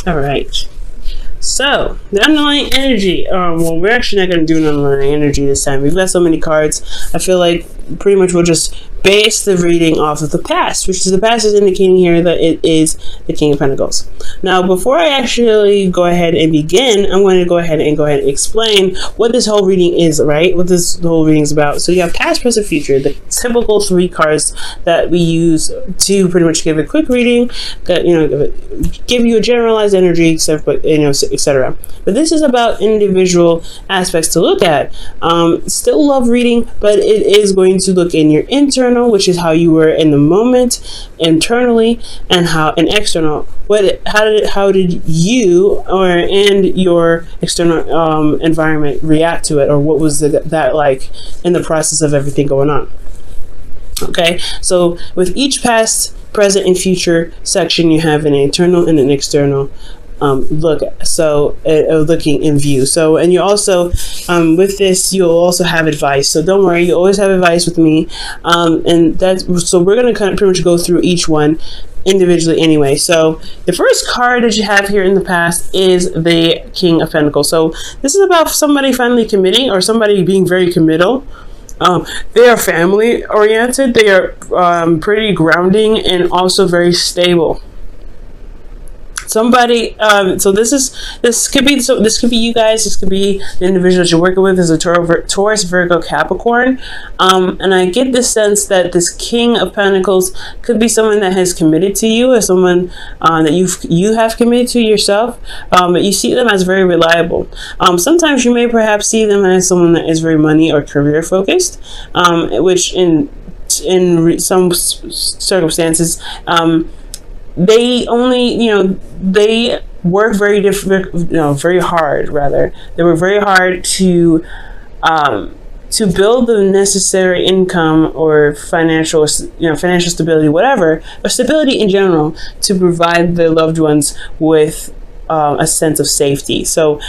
All right. So the underlying energy. Well, we're actually not going to do an underlying energy this time. We've got so many cards. I feel like pretty much we'll just base the reading off of the past, which is the past is indicating here that it is the King of Pentacles. Now, before I actually go ahead and begin, I'm going to go ahead and explain what this whole reading is, right? What this whole reading is about. So you have past, present, future, the typical 3 cards that we use to pretty much give a quick reading, that give you a generalized energy, etc. But this is about individual aspects to look at. Still love reading, but it is going to look in your internal, which is how you were in the moment, internally, and external. How did you and your external environment react to it, or what was that like in the process of everything going on? Okay, so with each past, present, and future section, you have an internal and an external look, so looking in view. So, and you also with this you'll also have advice, so don't worry, you always have advice with me, and that's so we're going to kind of pretty much go through each one individually anyway. So the first card that you have here in the past is the King of Pentacles. So this is about somebody finally committing, or somebody being very committal. They are family oriented, they are pretty grounding, and also very stable. Somebody, so this could be you guys. This could be the individual that you're working with is a Taurus, Virgo, Capricorn, and I get the sense that this King of Pentacles could be someone that has committed to you, or someone that you have committed to yourself, but you see them as very reliable. Sometimes you may perhaps see them as someone that is very money or career focused, which in some circumstances, they only, they work very very hard, rather. They work very hard to build the necessary income or financial stability, whatever, or stability in general, to provide their loved ones with a sense of safety. So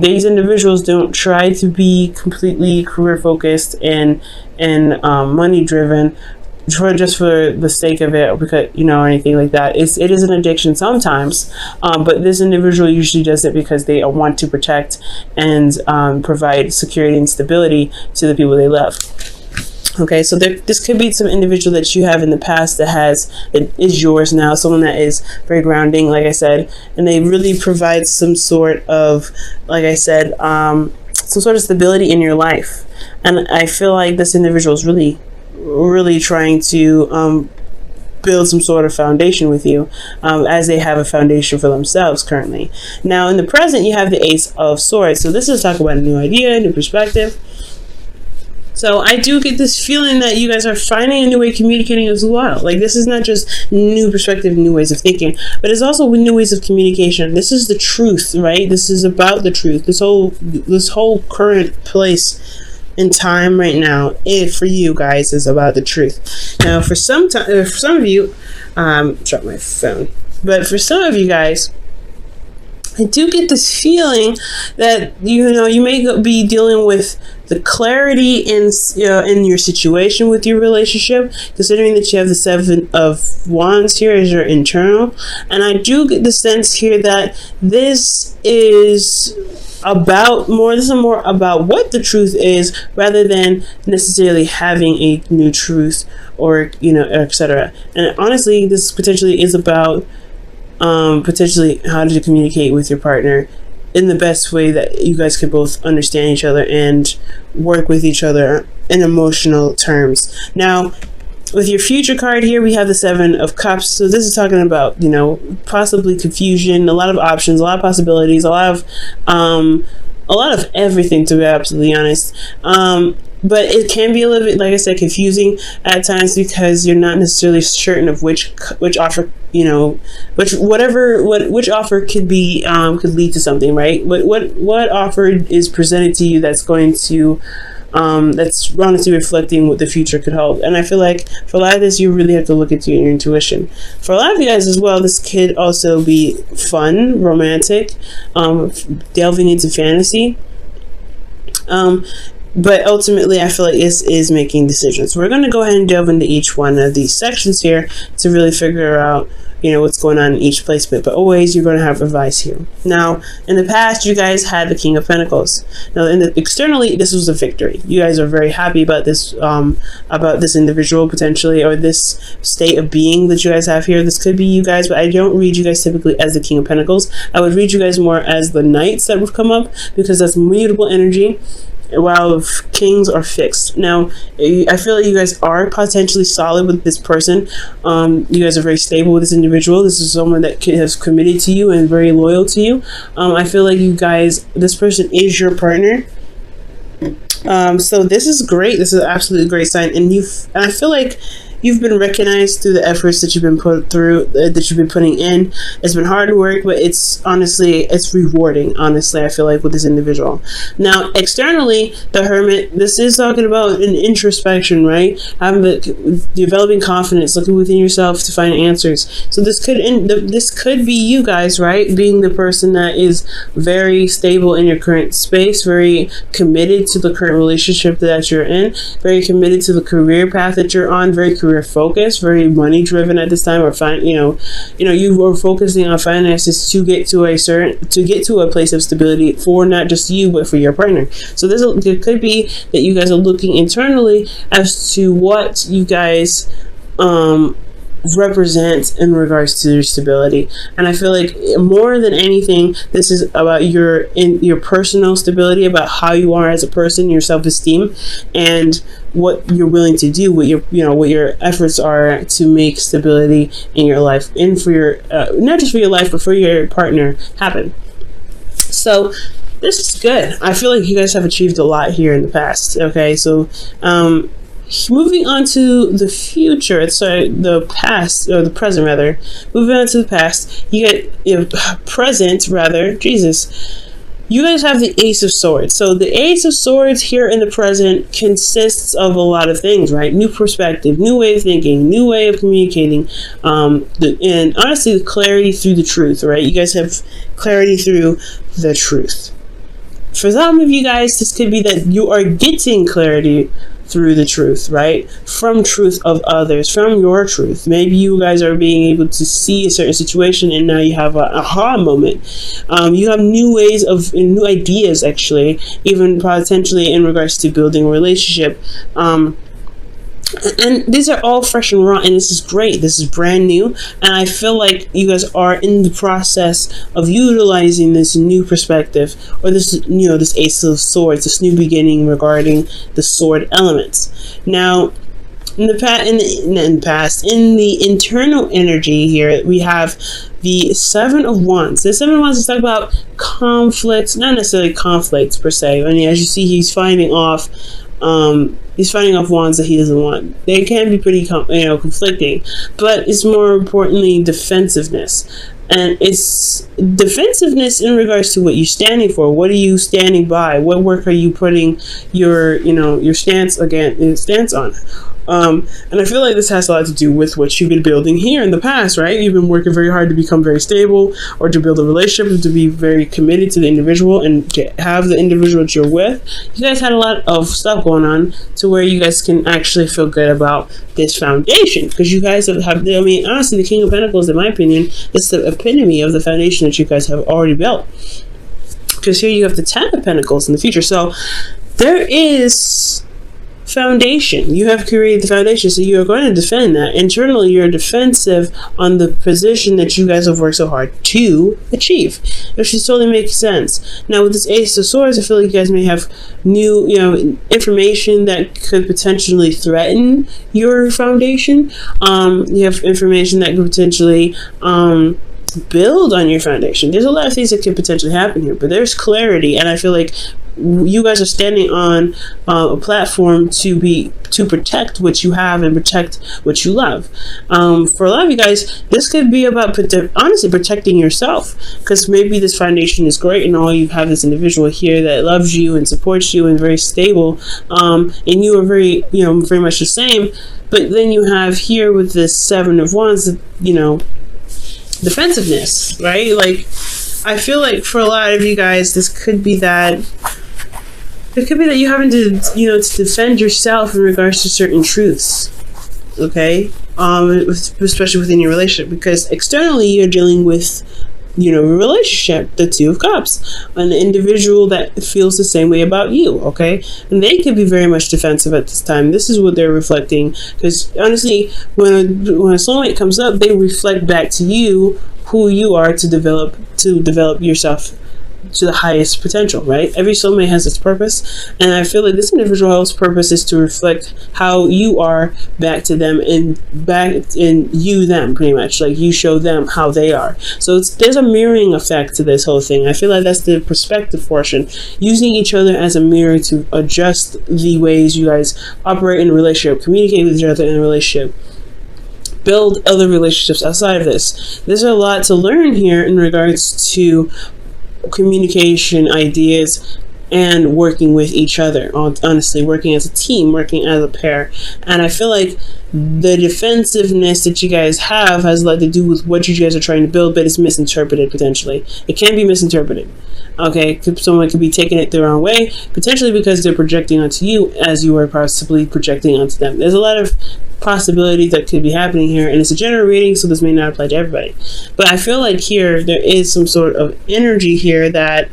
these individuals don't try to be completely career focused and money driven just for the sake of it, because or anything like that. It is an addiction sometimes, but this individual usually does it because they want to protect and provide security and stability to the people they love. Okay, so this could be some individual that you have in the past it is yours now, someone that is very grounding, like I said, and they really provide some sort of, like I said, some sort of stability in your life. And I feel like this individual is really trying to build some sort of foundation with you, as they have a foundation for themselves currently. Now in the present, you have the Ace of Swords. So this is talking about a new idea, new perspective. So I do get this feeling that you guys are finding a new way of communicating as well. Like, this is not just new perspective, new ways of thinking, but it's also new ways of communication. This is the truth, right? This is about the truth. This whole current place in time right now, for you guys, is about the truth. Now for some of you, drop my phone, but for some of you guys, I do get this feeling that you may be dealing with the clarity in your situation with your relationship, considering that you have the Seven of Wands here as your internal. And I do get the sense here that this is more about what the truth is, rather than necessarily having a new truth, or etc. And honestly, this potentially is about potentially how to communicate with your partner in the best way that you guys can both understand each other and work with each other in emotional terms. Now with your future card here, we have the Seven of Cups. So this is talking about, possibly confusion, a lot of options, a lot of possibilities, a lot of everything, to be absolutely honest. But it can be a little bit, like I said, confusing at times, because you're not necessarily certain of which offer, which offer could be, could lead to something, right? What offer is presented to you that's going to, that's honestly reflecting what the future could hold. And I feel like for a lot of this, you really have to look into your intuition. For a lot of you guys as well, this could also be fun, romantic, delving into fantasy. But ultimately, I feel like this is making decisions. We're going to go ahead and delve into each one of these sections here to really figure out what's going on in each placement, but always you're going to have advice here. Now, in the past, you guys had the King of Pentacles. Now, externally, this was a victory. You guys are very happy about this individual potentially, or this state of being that you guys have here. This could be you guys, but I don't read you guys typically as the King of Pentacles. I would read you guys more as the Knights that would come up, because that's mutable energy, while kings are fixed. Now, I feel like you guys are potentially solid with this person. You guys are very stable with this individual. This is someone that has committed to you and very loyal to you. I feel like you guys, this person is your partner. So this is great. This is an absolutely great sign. And I feel like you've been recognized through the efforts that you've been putting in. It's been hard work, but it's rewarding, honestly, I feel like, with this individual. Now, externally, the Hermit, this is talking about an introspection, right? Developing confidence, looking within yourself to find answers. So this could be you guys, right? Being the person that is very stable in your current space, very committed to the current relationship that you're in, very committed to the career path that you're on, very career focused, very money driven at this time, or you are focusing on finances to get to a place of stability for not just you but for your partner. So it could be that you guys are looking internally as to what you guys represent in regards to your stability. And I feel like more than anything, this is about your personal stability, about how you are as a person, your self-esteem, and what you're willing to do, what your efforts are to make stability in your life, and for your not just for your life but for your partner happen. So this is good. I feel like you guys have achieved a lot here in the past. Okay, so moving on to the future, the past, or the present rather. Moving on to the past, you get present rather. Jesus. You guys have the Ace of Swords. So the Ace of Swords here in the present consists of a lot of things, right? New perspective, new way of thinking, new way of communicating, and honestly, the clarity through the truth, right? You guys have clarity through the truth. For some of you guys, this could be that you are getting clarity through the truth, right? From truth of others, from your truth. Maybe you guys are being able to see a certain situation and now you have an aha moment. You have new ways new ideas, actually, even potentially in regards to building a relationship. And these are all fresh and raw, and this is great. This is brand new, and I feel like you guys are in the process of utilizing this new perspective, or this Ace of Swords, this new beginning regarding the sword elements. Now, in the internal energy here, we have the Seven of Wands. The Seven of Wands is talking about conflicts, not necessarily conflicts per se. I mean, as you see, he's fighting off wands that he doesn't want. They can be pretty conflicting, but it's more importantly defensiveness. And it's defensiveness in regards to what you're standing for. What are you standing by? What work are you putting your stance on? And I feel like this has a lot to do with what you've been building here in the past, right? You've been working very hard to become very stable, or to build a relationship, to be very committed to the individual and to have the individual that you're with. You guys had a lot of stuff going on to where you guys can actually feel good about this foundation, because you guys have, honestly, the King of Pentacles, in my opinion, is the epitome of the foundation that you guys have already built. Because here you have the Ten of Pentacles in the future. So there is foundation. You have created the foundation, so you're going to defend that. Internally, you're defensive on the position that you guys have worked so hard to achieve, which just totally makes sense. Now, with this Ace of Swords, I feel like you guys may have new, information that could potentially threaten your foundation. You have information that could potentially build on your foundation. There's a lot of things that could potentially happen here, but there's clarity, and I feel like you guys are standing on a platform to protect what you have and protect what you love. For a lot of you guys, this could be about honestly protecting yourself, because maybe this foundation is great and all you have this individual here that loves you and supports you and very stable, and you are very very much the same, but then you have here with this Seven of Wands, defensiveness, right? Like, I feel like for a lot of you guys, this could be that. It could be that you having to, to defend yourself in regards to certain truths. Okay? especially within your relationship, because externally you're dealing with, a relationship, the Two of Cups, an individual that feels the same way about you, okay? And they could be very much defensive at this time. This is what they're reflecting, because honestly, when a soulmate comes up, they reflect back to you who you are to develop yourself to the highest potential, right? Every soulmate has its purpose, and I feel like this individual's purpose is to reflect how you are back to them, and back in you them, pretty much, like you show them how they are. So there's a mirroring effect to this whole thing. I feel like that's the perspective portion, using each other as a mirror to adjust the ways you guys operate in a relationship, communicate with each other in a relationship, build other relationships outside of this. There's a lot to learn here in regards to communication, ideas, and working with each other. Honestly, working as a team, working as a pair. And I feel like the defensiveness that you guys have has a lot to do with what you guys are trying to build, but it's misinterpreted potentially. It can be misinterpreted. Okay, someone could be taking it the wrong way, potentially because they're projecting onto you as you are possibly projecting onto them. There's a lot of possibilities that could be happening here, and it's a general reading, so this may not apply to everybody. But I feel like here there is some sort of energy here that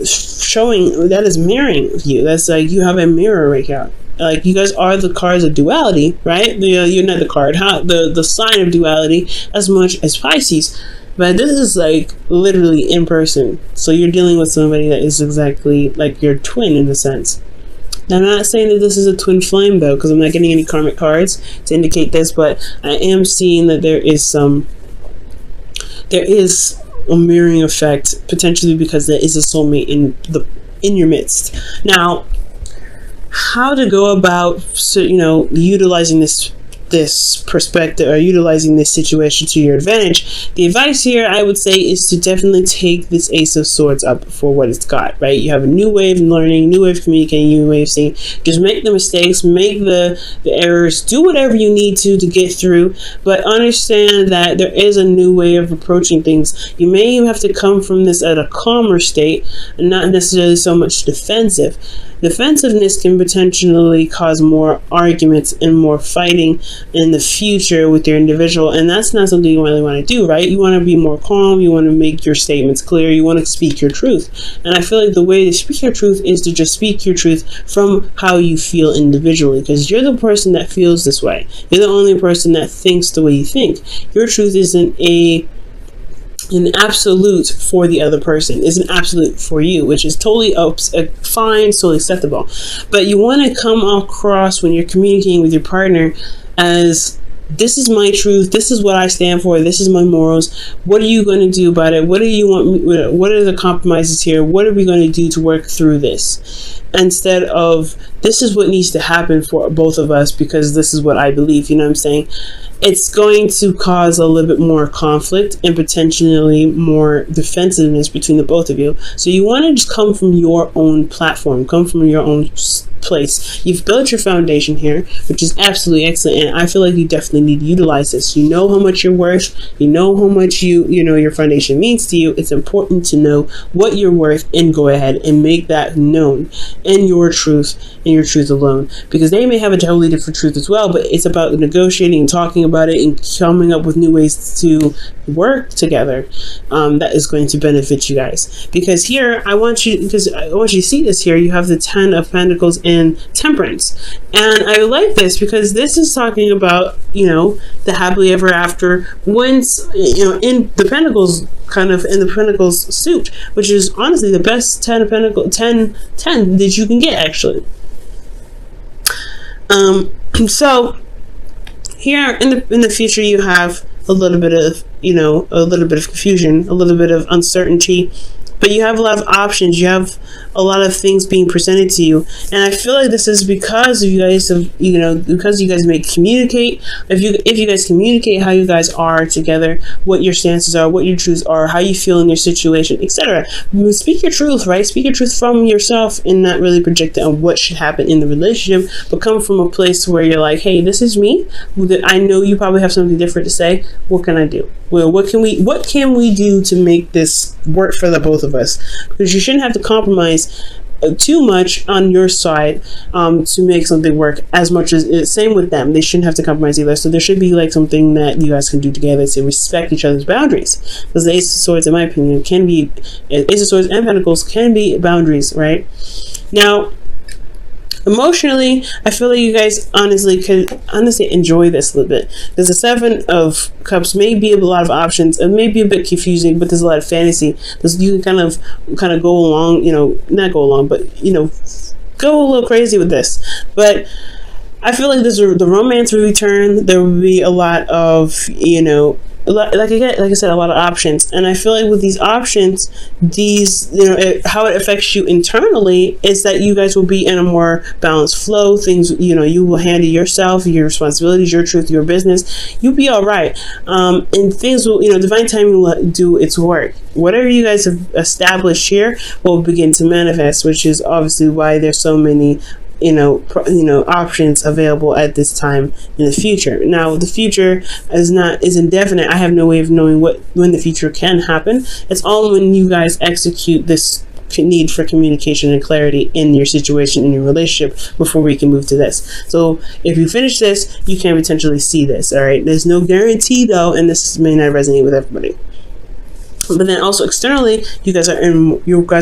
showing that is mirroring you. That's like you have a mirror right here. Like you guys are the cards of duality, right? You're not the card, the sign of duality as much as Pisces. But this is like literally in person. So you're dealing with somebody that is exactly like your twin in a sense. Now, I'm not saying that this is a twin flame though, because I'm not getting any karmic cards to indicate this, but I am seeing that there is a mirroring effect, potentially because there is a soulmate in your midst. Now, how to go about utilizing this perspective or utilizing this situation to your advantage? The advice here, I would say, is to definitely take this Ace of Swords up for what it's got, right? You have a new way of learning, new way of communicating, new way of seeing. Just make the mistakes, make the errors, do whatever you need to get through, but understand that there is a new way of approaching things. You may even have to come from this at a calmer state and not necessarily so much defensive. Defensiveness can potentially cause more arguments and more fighting in the future with your individual, and that's not something you really want to do, right? You want to be more calm, you want to make your statements clear, you want to speak your truth. And I feel like the way to speak your truth is to just speak your truth from how you feel individually, because you're the person that feels this way. You're the only person that thinks the way you think. Your truth isn't an absolute for the other person, is an absolute for you, which is totally fine, totally acceptable. But you want to come across when you're communicating with your partner as, this is my truth, this is what I stand for, this is my morals, what are you going to do about it, what do you want me, what are the compromises here, what are we going to do to work through this, instead of, this is what needs to happen for both of us because this is what I believe. You know what I'm saying? It's going to cause a little bit more conflict and potentially more defensiveness between the both of you. So you want to just come from your own platform, come from your own place. You've built your foundation here, which is absolutely excellent, and I feel like you definitely need to utilize this. You know how much you're worth, you know how much your foundation means to you. It's important to know what you're worth and go ahead and make that known in your truth and your truth alone, because they may have a totally different truth as well, but it's about negotiating and talking about it and coming up with new ways to work together that is going to benefit you guys. Because here I want you to see this here. You have the 10 of Pentacles and Temperance, and I like this because this is talking about the happily ever after, once in the Pentacles, kind of in the Pentacles suit, which is honestly the best 10 of Pentacles 10 that you can get, actually. So here in the future, you have a little bit of confusion, a little bit of uncertainty, but you have a lot of options. You have a lot of things being presented to you, and I feel like this is because you guys have, because you guys may communicate. If you guys communicate how you guys are together, what your stances are, what your truths are, how you feel in your situation, etc. Speak your truth, right? Speak your truth from yourself and not really project it on what should happen in the relationship, but come from a place where you're like, hey, this is me. I know you probably have something different to say. What can I do? Well, what can we do to make this work for the both of us? Because you shouldn't have to compromise too much on your side to make something work as much as same with them. They shouldn't have to compromise either. So there should be like something that you guys can do together to respect each other's boundaries, because the Ace of Swords, in my opinion, can be Ace of Swords and Pentacles can be boundaries, right? Now emotionally, I feel like you guys could enjoy this a little bit, because the Seven of Cups may be a lot of options. It may be a bit confusing, but there's a lot of fantasy. You can kind of go along, not go along, but go a little crazy with this. But I feel like the romance will return. There will be a lot of like I said, a lot of options. And I feel like with these options, how it affects you internally is that you guys will be in a more balanced flow. Things, you will handle yourself, your responsibilities, your truth, your business. You'll be all right. And things will, divine timing will do its work. Whatever you guys have established here will begin to manifest, which is obviously why there's so many options available at this time in the future. Now the future is indefinite. I have no way of knowing when the future can happen. It's all when you guys execute this need for communication and clarity in your situation, in your relationship, before we can move to this. So if you finish this, you can potentially see this. All right, there's no guarantee though, and this may not resonate with everybody. But then also externally, you guys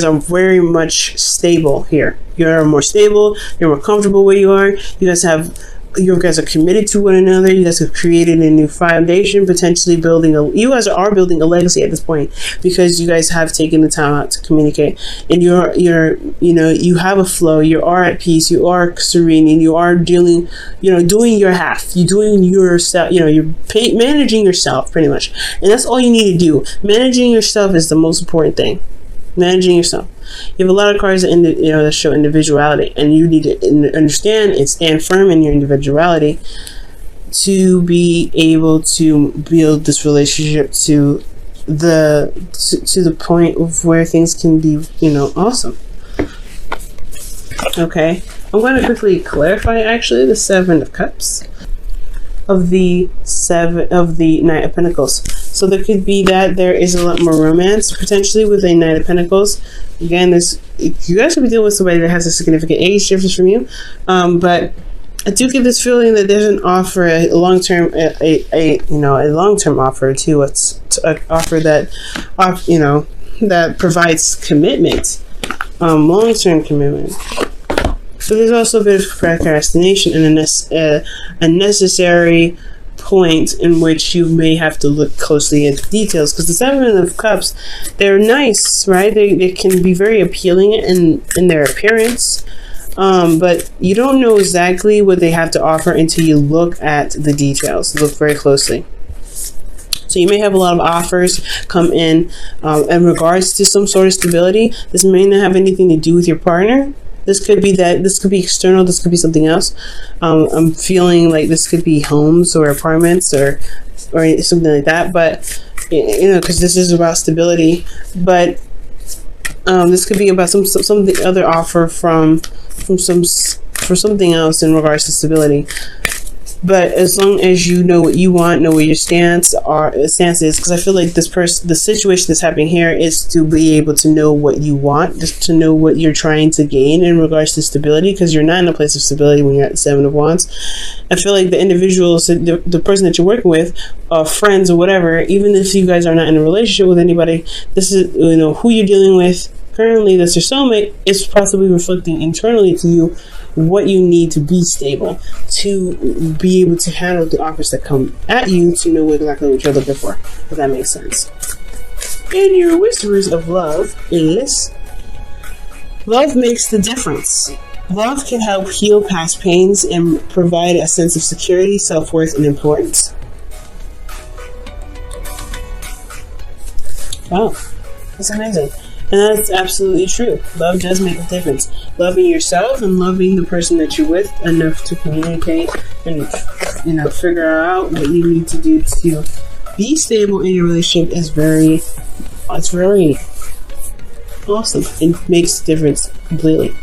are very much stable here. You're more stable. You're more comfortable where you are. You guys are committed to one another. You guys have created a new foundation, potentially you guys are building a legacy at this point, because you guys have taken the time out to communicate, and you have a flow. You are at peace. You are serene, and you are doing your half. You're doing yourself. You're managing yourself pretty much, and that's all you need to do. Managing yourself is the most important thing. Managing yourself. You have a lot of cards that show individuality, and you need to understand and stand firm in your individuality to be able to build this relationship to the point of where things can be awesome. Okay, I'm going to quickly clarify actually the Seven of Cups of the Knight of Pentacles. So there could be that there is a lot more romance potentially with a Knight of Pentacles. Again, you guys could be dealing with somebody that has a significant age difference from you, but I do get this feeling that there's an offer, a long-term offer too. It's an offer that provides commitment, long-term commitment. So there's also a bit of procrastination and a necessary point in which you may have to look closely at the details, because the Seven of Cups, they're nice, right? They can be very appealing in their appearance, but you don't know exactly what they have to offer until you look at the details. Look very closely. So you may have a lot of offers come in regards to some sort of stability. This may not have anything to do with your partner. This could be external. This could be something else. I'm feeling like this could be homes or apartments or something like that. But because this is about stability. But this could be about something other offer for something else in regards to stability. But as long as you know what you want, know what your stance is, because I feel like the situation that's happening here is to be able to know what you want, just to know what you're trying to gain in regards to stability, because you're not in a place of stability when you're at the Seven of Wands. I feel like the individuals, the person that you're working with, friends or whatever, even if you guys are not in a relationship with anybody, this is who you're dealing with currently, that's your soulmate, is possibly reflecting internally to you what you need to be stable, to be able to handle the offers that come at you, to know exactly what you're looking for, if that makes sense. And your Whisperers of Love is, love makes the difference. Love can help heal past pains and provide a sense of security, self-worth, and importance. Wow, that's amazing. And that's absolutely true. Love does make a difference. Loving yourself and loving the person that you're with enough to communicate and figure out what you need to do to be stable in your relationship is very awesome. It makes a difference completely.